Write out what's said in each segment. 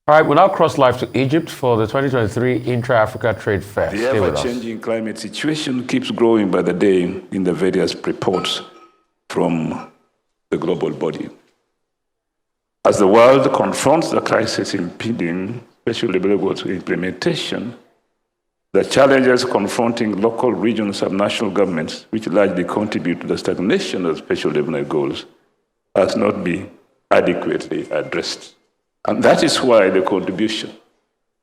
All right, we'll now cross live to Egypt for the 2023 Intra-Africa Trade Fair. The ever-changing climate situation keeps growing by the day in the various reports from the global body. As the world confronts the crisis impeding special development goals implementation, the challenges confronting local, regional, subnational governments, which largely contribute to the stagnation of special development goals, has not been adequately addressed. And that is why the contribution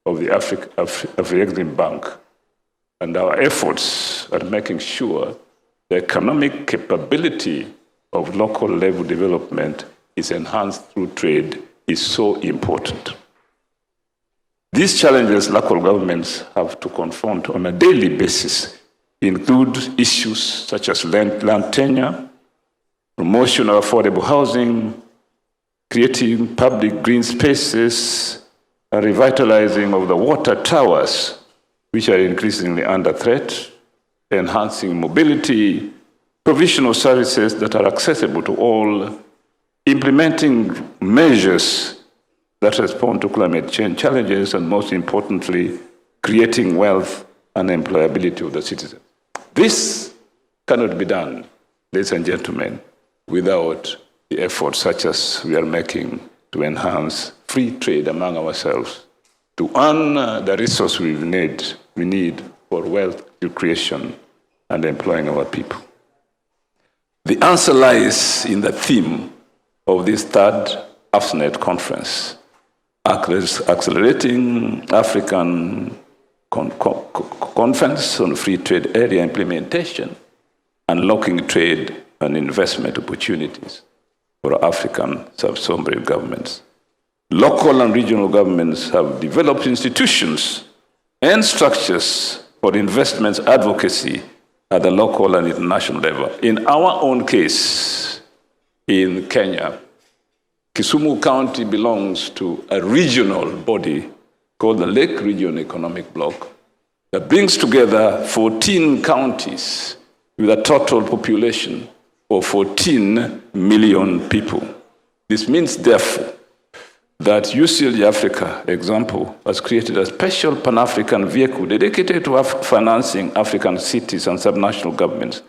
of the African Bank and our efforts at making sure the economic capability of local level development is enhanced through trade is so important. These challenges local governments have to confront on a daily basis include issues such as land tenure, promotion of affordable housing, creating public green spaces, and revitalizing of the water towers, which are increasingly under threat, enhancing mobility, provision of services that are accessible to all, implementing measures that respond to climate change challenges, and most importantly, creating wealth and employability of the citizens. This cannot be done, ladies and gentlemen, without the efforts such as we are making to enhance free trade among ourselves, to earn the resource we need for wealth creation and employing our people. The answer lies in the theme of this third AFSNet conference, accelerating African Conference on Free Trade Area implementation, unlocking trade and investment opportunities for African sub-Saharan governments. Local and regional governments have developed institutions and structures for investments advocacy at the local and international level. In our own case, in Kenya, Kisumu County belongs to a regional body called the Lake Region Economic Bloc that brings together 14 counties with a total population of 14 million people. This means, therefore, that UCLG Africa, example, has created a special Pan-African vehicle dedicated to financing African cities and subnational governments,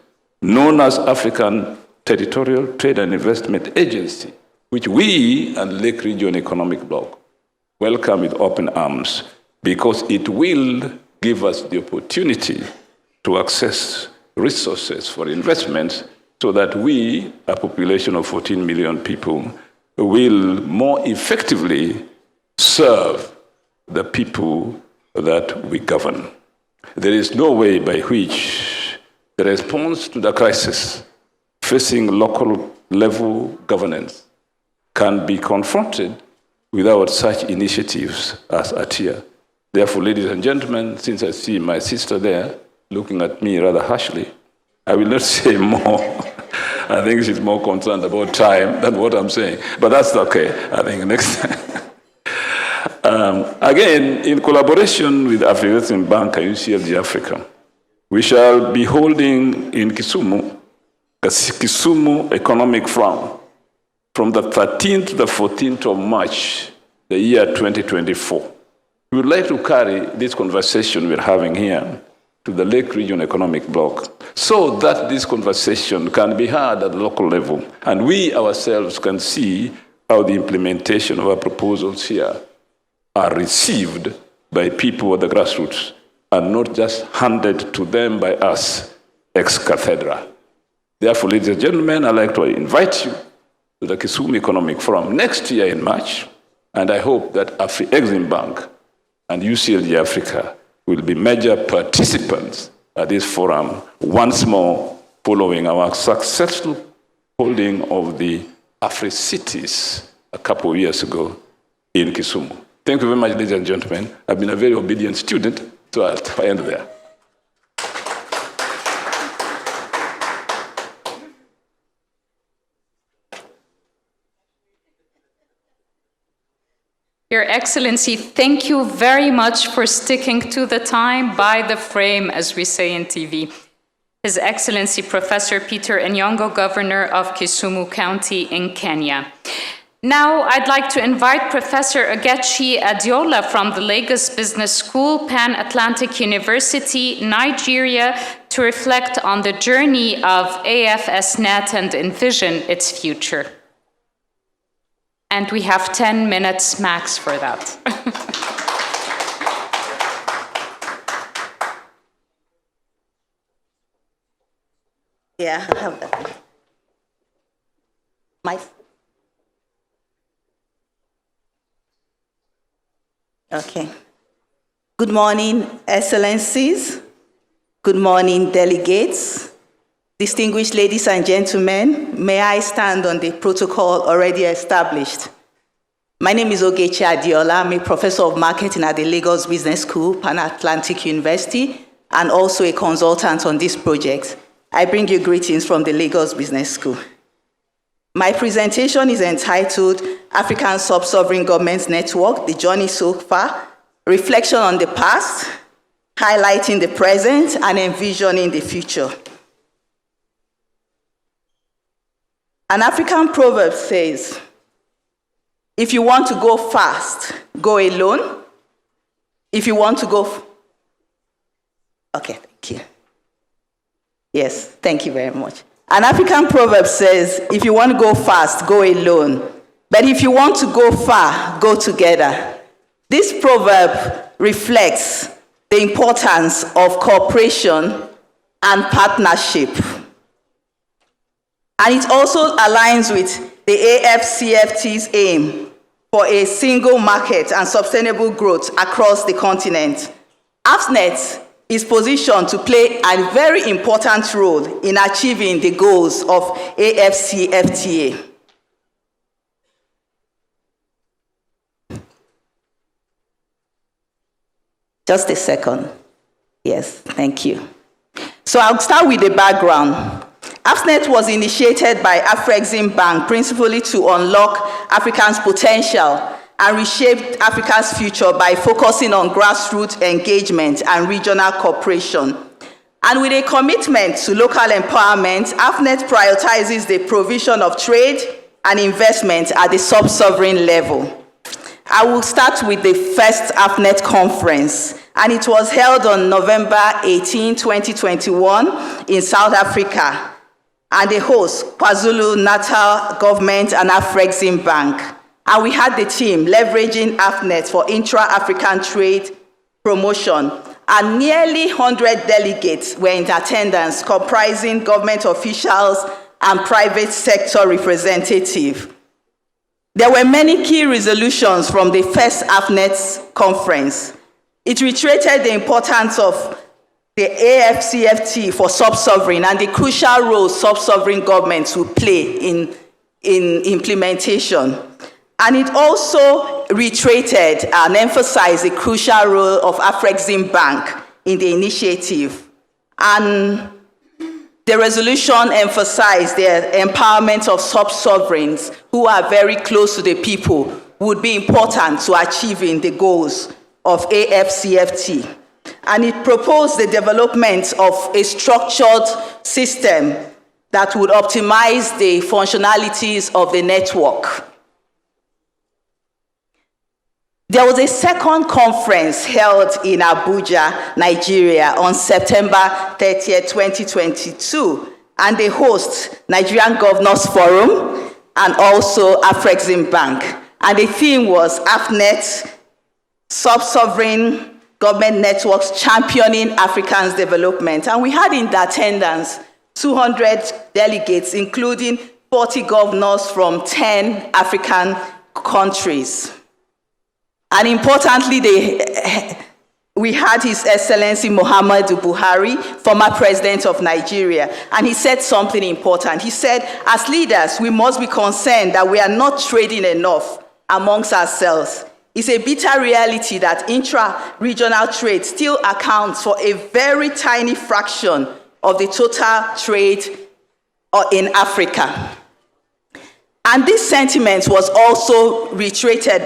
known as African Territorial Trade and Investment Agency, which we and Lake Region Economic Bloc welcome with open arms, because it will give us the opportunity to access resources for investments so that we, a population of 14 million people, will more effectively serve the people that we govern. There is no way by which the response to the crisis facing local level governance can be confronted without such initiatives as at here. Therefore, ladies and gentlemen, since I see my sister there looking at me rather harshly, I will not say more. I think she's more concerned about time than what I'm saying, but that's okay. I think next time. Again, in collaboration with African Bank and UCLG Africa, we shall be holding in Kisumu Economic Forum from the 13th to the 14th of March, the year 2024. We would like to carry this conversation we're having here to the Lake Region Economic Bloc, so that this conversation can be heard at the local level, and we ourselves can see how the implementation of our proposals here are received by people at the grassroots, and not just handed to them by us ex cathedra. Therefore, ladies and gentlemen, I'd like to invite you to the Kisumu Economic Forum next year in March, and I hope that Afri-Exim Bank and UCLG Africa will be major participants at this forum once more, following our successful holding of the Afri-Cities a couple of years ago in Kisumu. Thank you very much, ladies and gentlemen. I've been a very obedient student, so I'll end there. Your Excellency, thank you very much for sticking to the time, by the frame, as we say in TV. His Excellency Professor Peter Enyongo, Governor of Kisumu County in Kenya. Now, I'd like to invite Professor Ogechi Adiola from the Lagos Business School, Pan Atlantic University, Nigeria, to reflect on the journey of AFSNet and envision its future. And we have 10 minutes max for that. Yeah, I have that. Okay. Good morning, Excellencies. Good morning, delegates. Distinguished ladies and gentlemen, may I stand on the protocol already established? My name is Ogechi Adiola. I'm a professor of marketing at the Lagos Business School, Pan Atlantic University, and also a consultant on this project. I bring you greetings from the Lagos Business School. My presentation is entitled African Sub-Sovereign Governments Network, The Journey So Far, Reflection on the Past, Highlighting the Present, and Envisioning the Future. An African proverb says, if you want to go fast, go alone. If you want to go... Okay, thank you. Yes, thank you very much. An African proverb says, if you want to go fast, go alone. But if you want to go far, go together. This proverb reflects the importance of cooperation and partnership. And it also aligns with the AFCFT's aim for a single market and sustainable growth across the continent. AFSNet is positioned to play a very important role in achieving the goals of AFCFTA. Just a second. Yes, thank you. So I'll start with the background. AFSNet was initiated by Afrexim Bank principally to unlock Africans' potential and reshape Africa's future by focusing on grassroots engagement and regional cooperation. And with a commitment to local empowerment, AFSNet prioritizes the provision of trade and investment at the sub-sovereign level. I will start with the first AFSNet conference, and it was held on November 18, 2021 in South Africa, and the host, KwaZulu-Natal Government and Afrexim Bank. And we had the team leveraging AFSNet for intra-African trade promotion. And nearly 100 delegates were in attendance, comprising government officials and private sector representatives. There were many key resolutions from the first AFSNet conference. It reiterated the importance of the AFCFT for sub-sovereign and the crucial role sub-sovereign governments will play in implementation. And it also reiterated and emphasized the crucial role of Afrexim Bank in the initiative. And the resolution emphasized the empowerment of sub-sovereigns who are very close to the people would be important to achieving the goals of AFCFT. And it proposed the development of a structured system that would optimize the functionalities of the network. There was a second conference held in Abuja, Nigeria on September 30th, 2022, and the host, Nigerian Governors Forum, and also Afrexim Bank. And the theme was AFSNet, Sub-Sovereign Government Networks Championing Africans' Development. And we had in attendance 200 delegates, including 40 governors from 10 African countries. And importantly, we had His Excellency Muhammadu Buhari, former president of Nigeria, and he said something important. He said, as leaders, we must be concerned that we are not trading enough amongst ourselves. It's a bitter reality that intra-regional trade still accounts for a very tiny fraction of the total trade in Africa. And this sentiment was also reiterated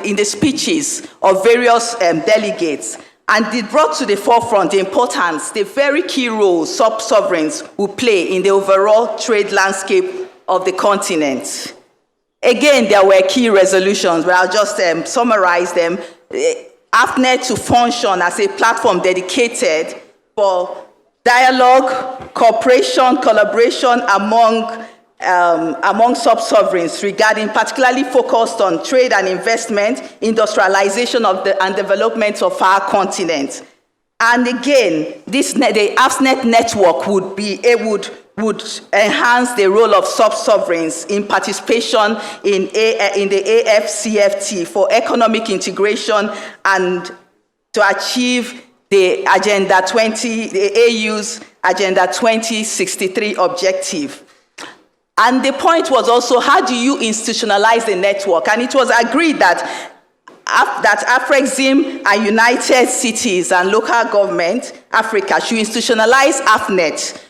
in the speeches of various delegates, and it brought to the forefront the importance, the very key role sub-sovereigns will play in the overall trade landscape of the continent. Again, there were key resolutions, but I'll just summarize them. AFNet to function as a platform dedicated for dialogue, cooperation, collaboration among sub-sovereigns regarding, particularly focused on trade and investment, industrialization and development of our continent. And again, the AFNet network would enhance the role of sub-sovereigns in participation in the AFCFT for economic integration and to achieve the AU's Agenda 2063 objective. And the point was also, how do you institutionalize the network? And it was agreed that AFREXIM and United Cities and Local Government Africa should institutionalize AFNet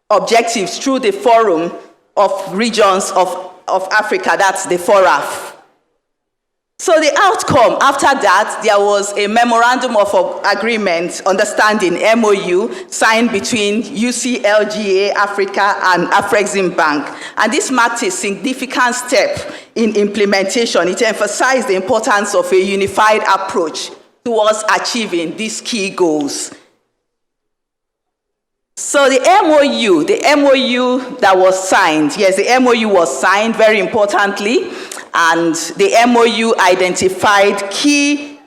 objectives through the Forum of Regions of Africa, that's the FORAF. So the outcome, after that, there was a memorandum of agreement, understanding, MOU, signed between UCLGA Africa and AFREXIM Bank. And this marked a significant step in implementation. It emphasized the importance of a unified approach towards achieving these key goals. So the MOU that was signed, yes, the MOU was signed, very importantly, and the MOU identified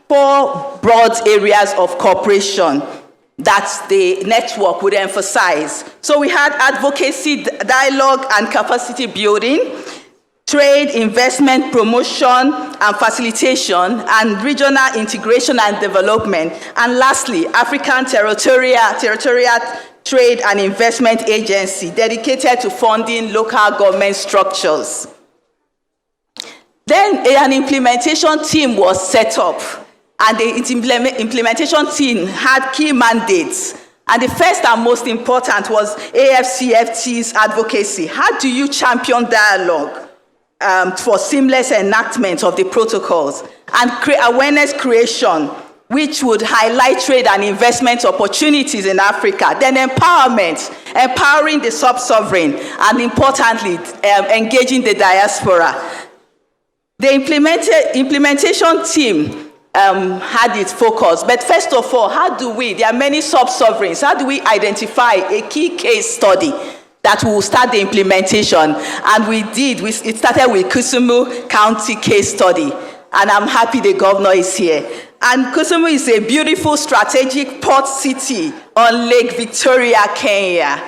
four broad areas of cooperation that the network would emphasize. So we had advocacy, dialogue, and capacity building, trade, investment, promotion, and facilitation, and regional integration and development. And lastly, African Territorial Trade and Investment Agency, dedicated to funding local government structures. Then an implementation team was set up, and the implementation team had key mandates. And the first and most important was AFCFT's advocacy. How do you champion dialogue for seamless enactment of the protocols and awareness creation, which would highlight trade and investment opportunities in Africa? Then empowering the sub-sovereign, and importantly, engaging the diaspora. The implementation team had its focus, but first of all, there are many sub-sovereigns, how do we identify a key case study that will start the implementation? And it started with Kisumu County case study, and I'm happy the governor is here. And Kisumu is a beautiful strategic port city on Lake Victoria, Kenya.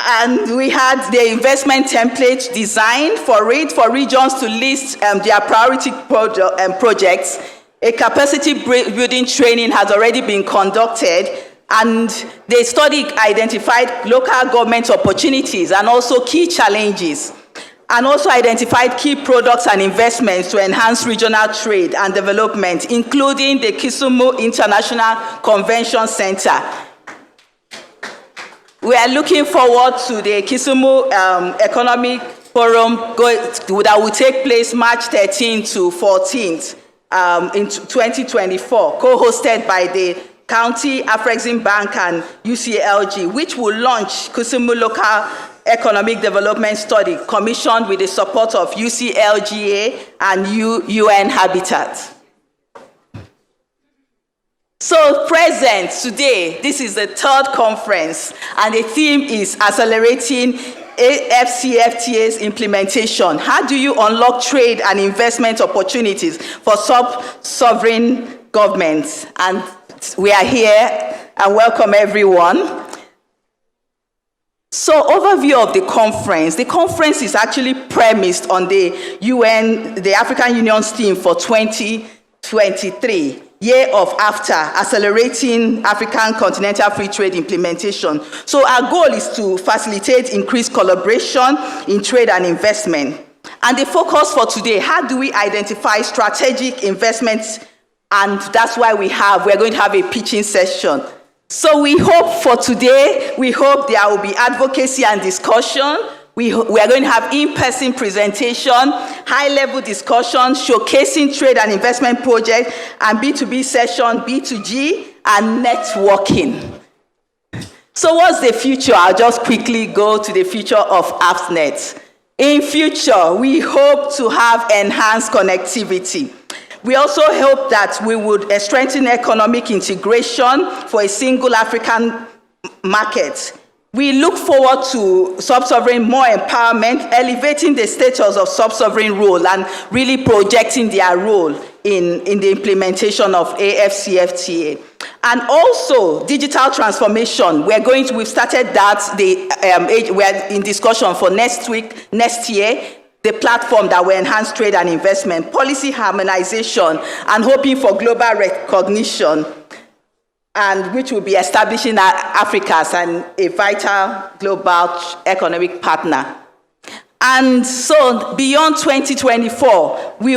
And we had the investment template designed for regions to list their priority projects. A capacity building training has already been conducted, and the study identified local government opportunities and also key challenges, and also identified key products and investments to enhance regional trade and development, including the Kisumu International Convention Center. We are looking forward to the Kisumu Economic Forum that will take place March 13th to 14th in 2024, co-hosted by the County, AFREXIM Bank, and UCLG, which will launch Kisumu Local Economic Development Study, commissioned with the support of UCLGA and UN Habitat. So present today, this is the third conference, and the theme is accelerating AFCFTA's implementation. How do you unlock trade and investment opportunities for sub-sovereign governments? And we are here, and welcome everyone. So overview of the conference. The conference is actually premised on the African Union's theme for 2023. Year of After, accelerating African continental free trade implementation. So our goal is to facilitate increased collaboration in trade and investment. And the focus for today, how do we identify strategic investments? And that's why we're going to have a pitching session. So we hope for today, there will be advocacy and discussion. We are going to have in-person presentation, high-level discussion, showcasing trade and investment projects, and B2B session, B2G, and networking. So what's the future? I'll just quickly go to the future of AFNet. In future, we hope to have enhanced connectivity. We also hope that we would strengthen economic integration for a single African market. We look forward to sub-sovereign more empowerment, elevating the status of sub-sovereign role and really projecting their role in the implementation of AFCFTA. And also digital transformation. We've started that, we're in discussion for next year, the platform that will enhance trade and investment, policy harmonization, and hoping for global recognition, and which will be establishing Africa as a vital global economic partner. And so beyond 2024, we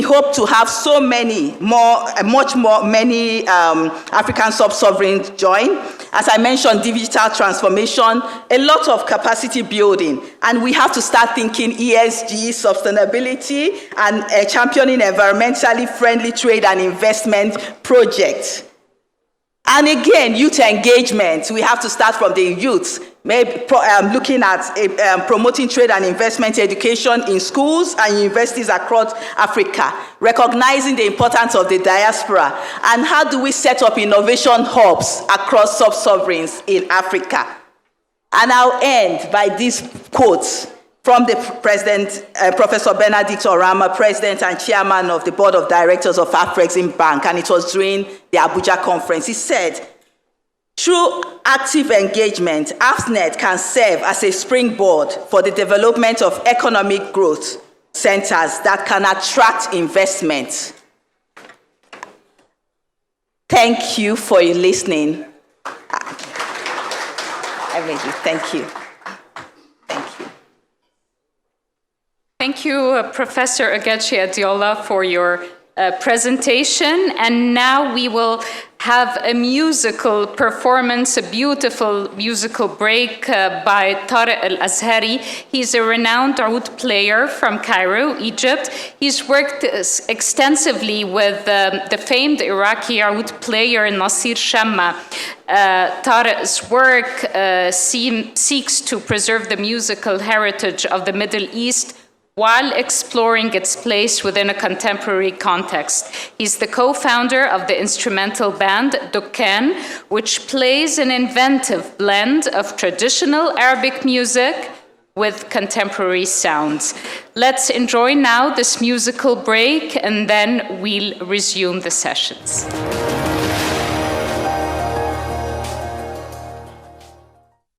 hope to have so many many African sub-sovereigns join. As I mentioned, digital transformation, a lot of capacity building, and we have to start thinking ESG, sustainability, and championing environmentally friendly trade and investment projects. And again, youth engagement, we have to start from the youth, maybe looking at promoting trade and investment education in schools and universities across Africa, recognizing the importance of the diaspora, and how do we set up innovation hubs across sub-sovereigns in Africa. And I'll end by this quote from the President, Professor Benedict Orama, President and Chairman of the Board of Directors of Afrexim Bank, and it was during the Abuja conference. He said, through active engagement, AFNet can serve as a springboard for the development of economic growth centers that can attract investment. Thank you for your listening. Thank you. Thank you. Thank you, Professor Ogechi Adiola, for your presentation. And now we will have a musical performance, a beautiful musical break by Tarek Al-Azhari. He's a renowned oud player from Cairo, Egypt. He's worked extensively with the famed Iraqi oud player Nasir Shamma. Tarek's work seeks to preserve the musical heritage of the Middle East while exploring its place within a contemporary context. He's the co-founder of the instrumental band Dukkan, which plays an inventive blend of traditional Arabic music with contemporary sounds. Let's enjoy now this musical break, and then we'll resume the sessions.